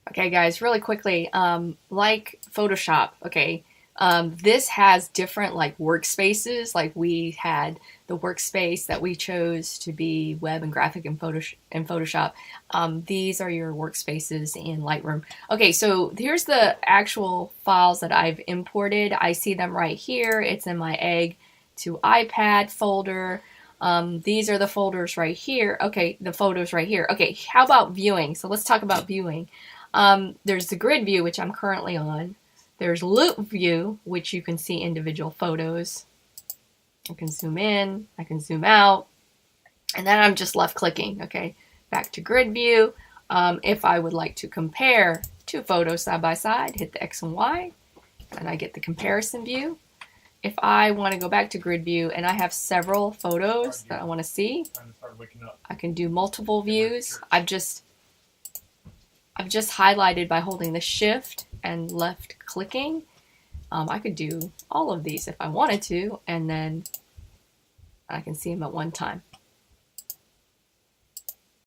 Okay, guys, really quickly, like Photoshop, okay, this has different like workspaces. Like we had the workspace that we chose to be web and graphic in Photoshop. These are your workspaces in Lightroom. Okay, so here's the actual files that I've imported. I see them right here. It's in my egg to iPad folder. These are the folders right here. Okay, the photos right here. Okay, how about viewing? So let's talk about viewing. There's the grid view, which I'm currently on. There's loupe view, which you can see individual photos. I can zoom in, I can zoom out, and then I'm just left clicking. Okay, back to grid view. If I would like to compare two photos side by side, hit the X and Y, and I get the comparison view. If I want to go back to grid view and I have several photos that I want to see, I can do multiple views. I've just highlighted by holding the shift and left clicking. I could do all of these if I wanted to, and then I can see them at one time.